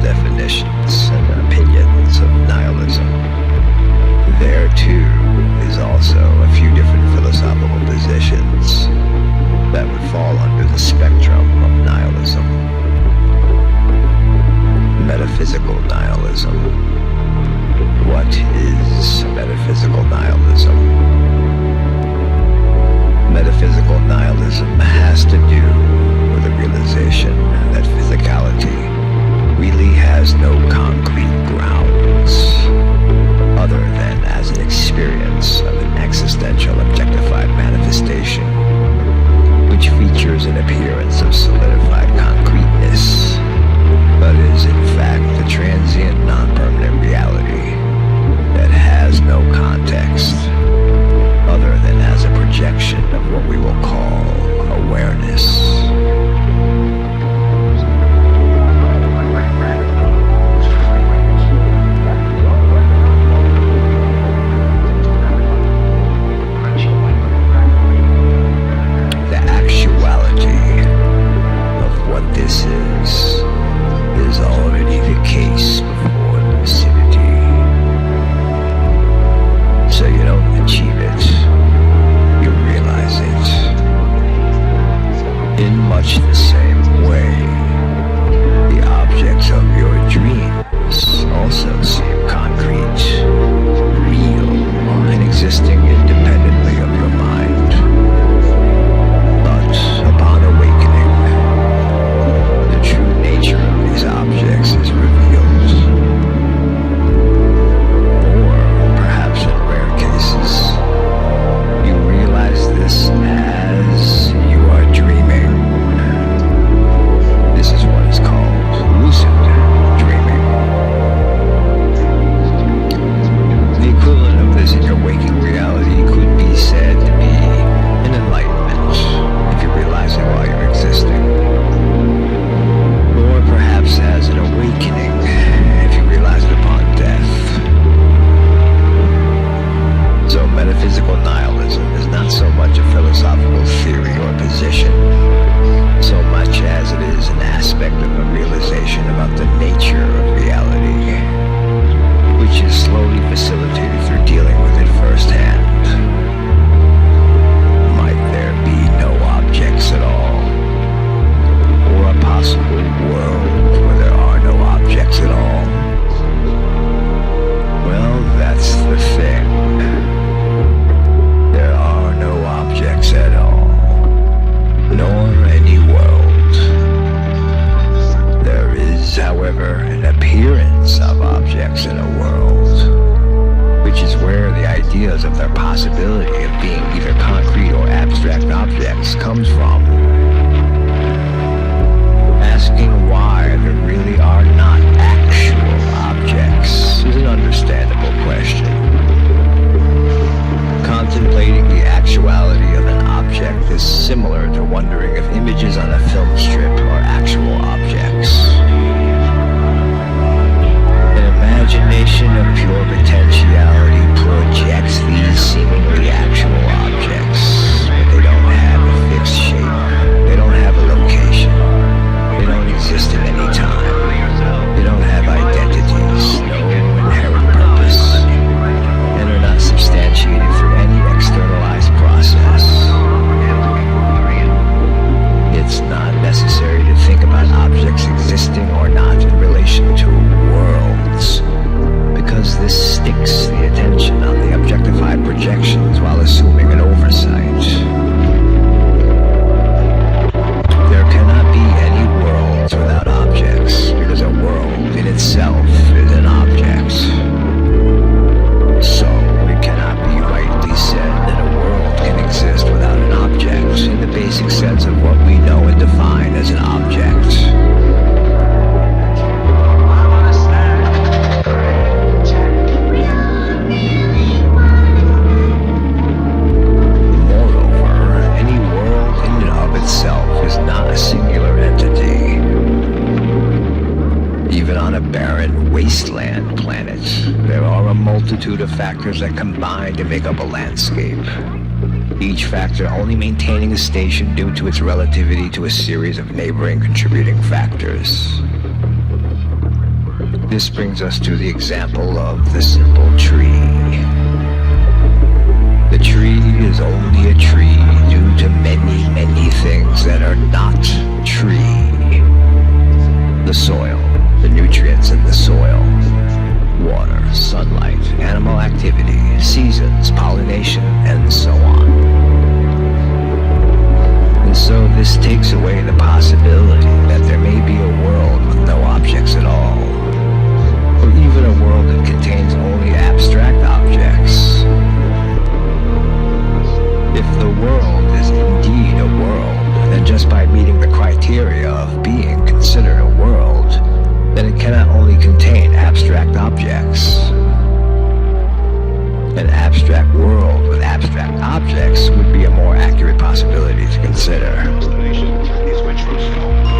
definitions and opinions of nihilism. There too is also a few different philosophical positions that would fall under the spectrum of nihilism. Metaphysical nihilism. What is metaphysical nihilism? Metaphysical nihilism has to do with the realization that physicality really has no concrete grounds other than as an experience of an existential objectified manifestation, which features an appearance of solidified concreteness, but is in fact a transient, non-permanent reality that has no context other than as a projection of what we will call awareness. The actuality of what this is already the case before lucidity. So you don't achieve it, you realize it. In much the same way, the objects of your dreams also seem concrete, real, and existing independently of your mind. But upon awakening, the true nature of these objects is revealed. Or, perhaps in rare cases, you realize this as you are dreaming. This is what is called lucid dreaming. The equivalent of this in your waking reality could be said to be an enlightenment, if you realize it while you're existing. Or perhaps as an awakening, if you realize it upon death. So metaphysical nihilism is not so much a philosophical theory or position, so much as it is an aspect of a realization about the nature of reality, which is slowly facilitated through dealing with it firsthand. Might there be no objects at all? Or a possible world where there are no objects at all? Well, that's the thing. There are no objects at all, nor any world. There is, however, an appearance of objects in a world, which is where the ideas of their possibility of being either concrete or abstract objects comes from. Asking why there really are not actual objects is an understandable question. Contemplating the actuality of an object is similar to wondering if images on a film strip are actual objects. An imagination of pure potentiality projects these seemingly actual objects, but they don't have a fixed shape, they don't have a location, they don't exist in any time, they don't have identities, no inherent purpose, and are not substantiated through any externalized process. It's not necessary to think about objects existing or not in relation to worlds, because this sticks the attention on the objectified projections while assuming an oversight. There cannot be any worlds without objects, because a world in itself is an object. So, it cannot be rightly said that a world can exist without an object, in the basic sense of what we know and define as an object. Moreover, any world in and of itself is not a singular entity. Even on a barren wasteland planet, there are a multitude of factors that combine to make up a landscape. Each factor only maintaining a station due to its relativity to a series of neighboring contributing factors. This brings us to the example of the simple tree. The tree is only a tree due to many, many things that are not tree. The soil, the nutrients in the soil, water, sunlight, animal activity, seasons, pollination, and so on. And so this takes away the possibility that there may be a world with no objects at all, or even a world that contains only abstract objects. If the world is indeed a world, then just by meeting the criteria of being considered a world, then it cannot only contain abstract objects. An abstract world with abstract objects would be a more accurate possibility to consider. Destination is Metro Cell.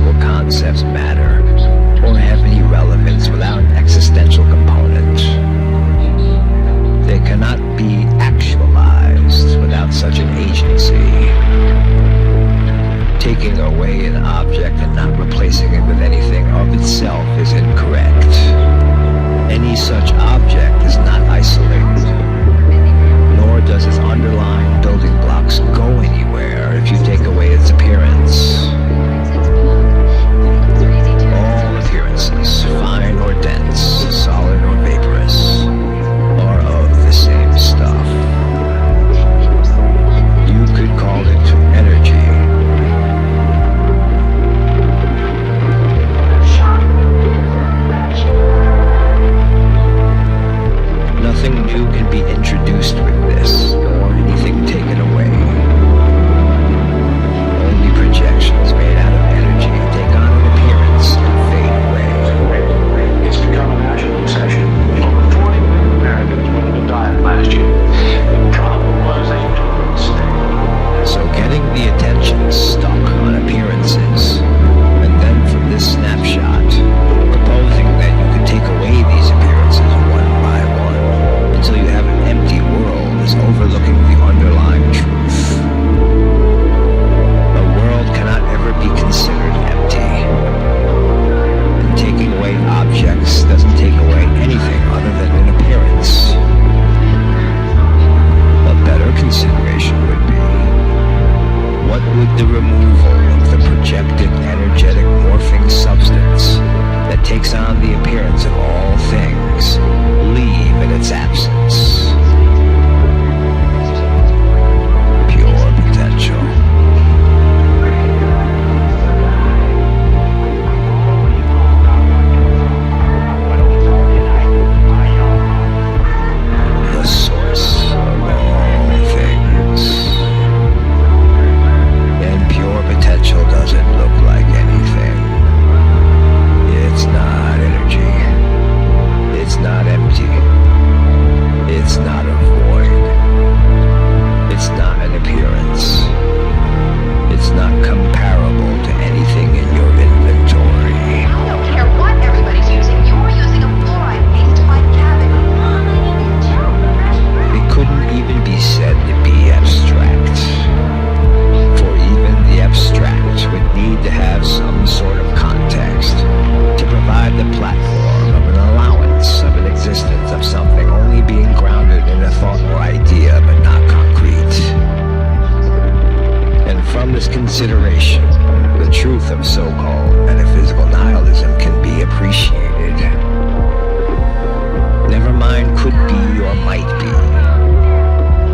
metaphysical concepts matter or have any relevance without an existential component. They cannot be actualized without such an agency. Taking away an object and not replacing it with anything of itself is incorrect. Any such object is not isolated, nor does its underlying building blocks go anywhere if you take away its appearance. All appearances, fine or dense, solid or vaporous, are of the same stuff. You could call it energy. Nothing new can be introduced with this, nor anything taken away. Only projections made out of energy take on an appearance and fade away. It's become a national obsession. Over 40 million Americans went into diet last year. The problem was they didn't stay. So getting the attention stuck on appearances, and then from this snapshot, proposing that you could take away these appearances one by one, until you have an empty world is overlooking the underlying truth. A world cannot ever be considered empty. And taking away objects doesn't take away anything other than an appearance. A better consideration would be, what would the removal of the projected energetic morphing substance that takes on the appearance of all things leave in its absence? Pure potential. The source of all things. And pure potential doesn't look like anything. It's not energy. It's not empty. It's not a void. It's not an appearance. It's not comparable to anything in your inventory. I don't care what everybody's using. You're using a fluoride-based fight cavity. It couldn't even be said to be abstract. For even the abstract would need to have some sort of context to provide the platform of an allowance of an existence of something only being grounded in a thought or idea but not concrete. And from this consideration, the truth of so-called metaphysical nihilism can be appreciated. Never mind could be or might be.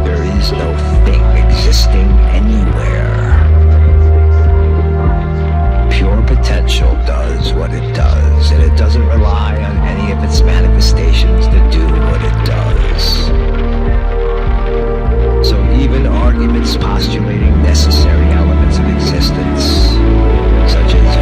There is no thing existing anywhere. Pure potential does what it does, and it doesn't rely on any of its manifestations to do what it does. So even arguments postulating necessary elements of existence, such as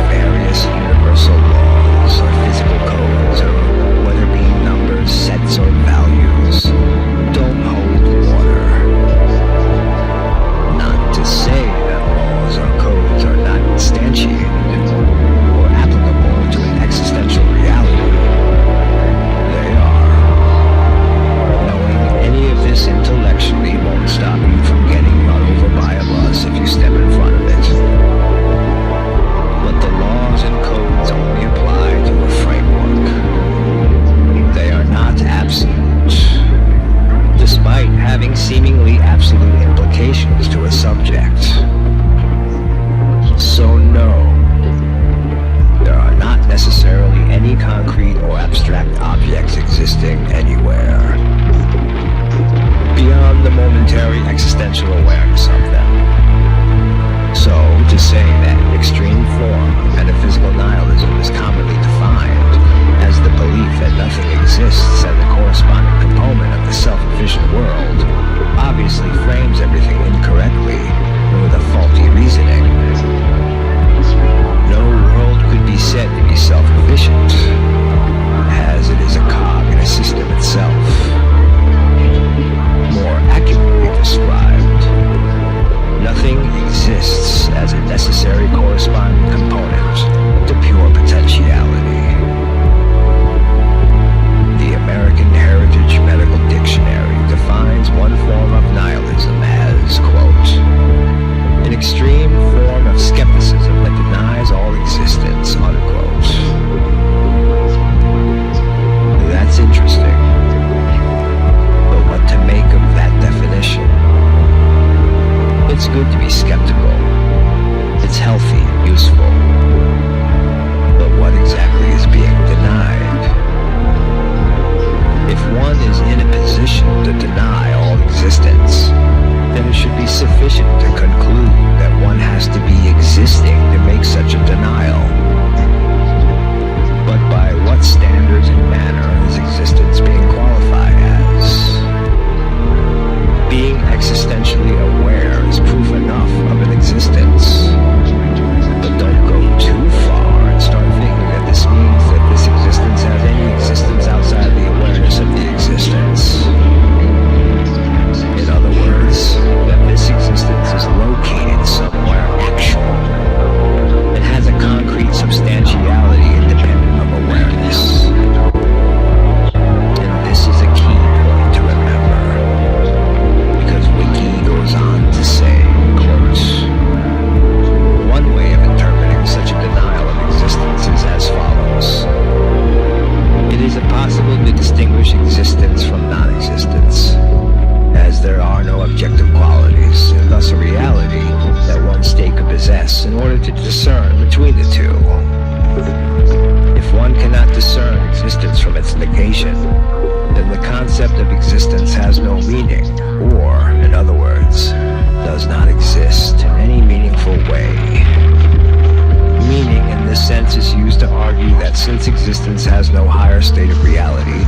that since existence has no higher state of reality,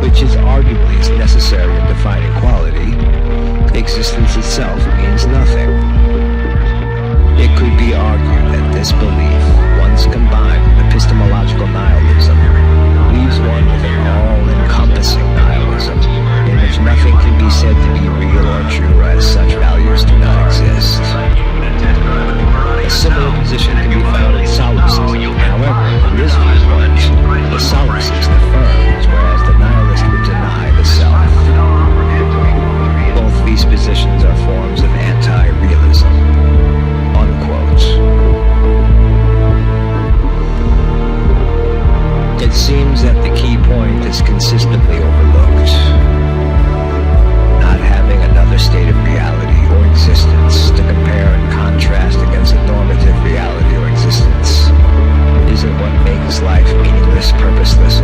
which is arguably as necessary in defining quality, existence itself means nothing. It could be argued that this belief, once combined with epistemological nihilism, leaves one with an all-encompassing nihilism, in which nothing can be said to be real or true, as such values do not exist. A similar position can be found in solipsism. However, in this viewpoint, the solipsist affirms, whereas the nihilist would deny the self. Both these positions are forms of anti-realism. Unquote. It seems that the key point is consistently overlooked. Not having another state of reality or existence to compare and contrast against a normative reality or existence isn't what makes life meaningless, purposeless,